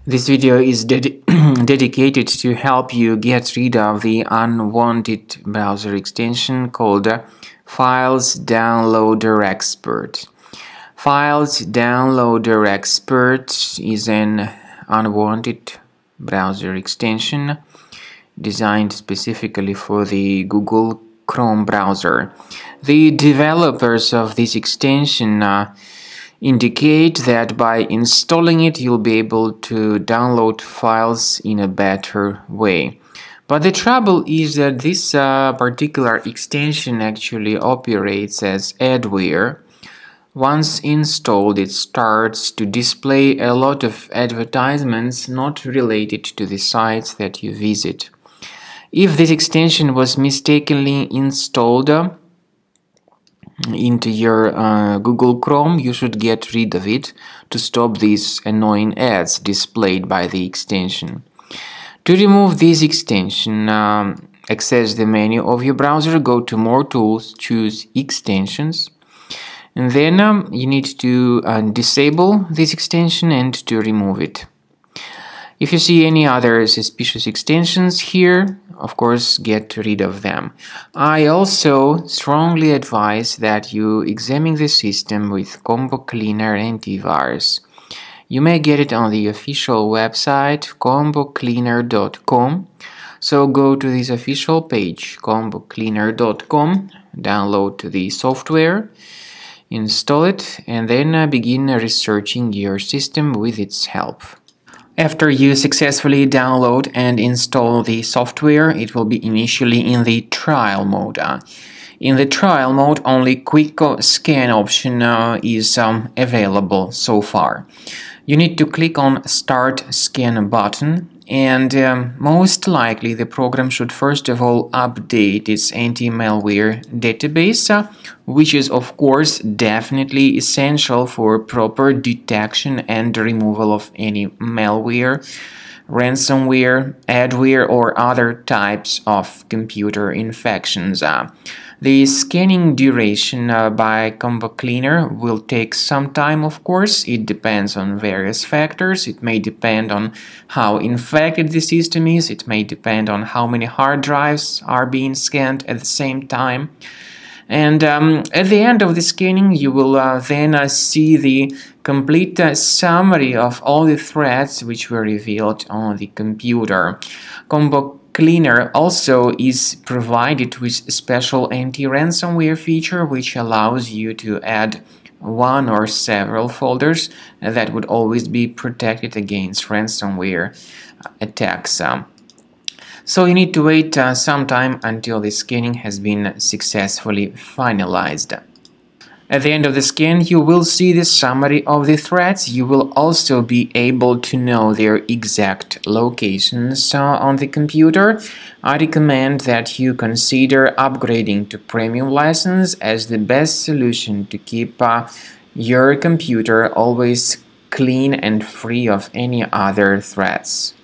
This video is dedicated to help you get rid of the unwanted browser extension called Files Downloader Expert. Files Downloader Expert is an unwanted browser extension designed specifically for the Google Chrome browser. The developers of this extension indicate that by installing it you'll be able to download files in a better way. But the trouble is that this particular extension actually operates as adware. Once installed, it starts to display a lot of advertisements not related to the sites that you visit. If this extension was mistakenly installed into your Google Chrome, you should get rid of it to stop these annoying ads displayed by the extension. To remove this extension, access the menu of your browser, go to More Tools, choose Extensions, and then you need to disable this extension and to remove it. If you see any other suspicious extensions here, of course, get rid of them. I also strongly advise that you examine the system with Combo Cleaner Antivirus. You may get it on the official website combocleaner.com. So go to this official page, combocleaner.com, download the software, install it, and then begin researching your system with its help. After you successfully download and install the software, it will be initially in the trial mode. In the trial mode, only quick scan option is available so far. You need to click on Start Scan button, and most likely the program should first of all update its anti-malware database, which is of course definitely essential for proper detection and removal of any malware, ransomware, adware, or other types of computer infections. The scanning duration by Combo Cleaner will take some time, of course. It depends on various factors. It may depend on how infected the system is. It may depend on how many hard drives are being scanned at the same time. And at the end of the scanning, you will then see the complete summary of all the threats which were revealed on the computer. Combo Cleaner also is provided with a special anti-ransomware feature which allows you to add one or several folders that would always be protected against ransomware attacks. So you need to wait some time until the scanning has been successfully finalized. At the end of the scan, you will see the summary of the threats. You will also be able to know their exact locations on the computer. I recommend that you consider upgrading to premium license as the best solution to keep your computer always clean and free of any other threats.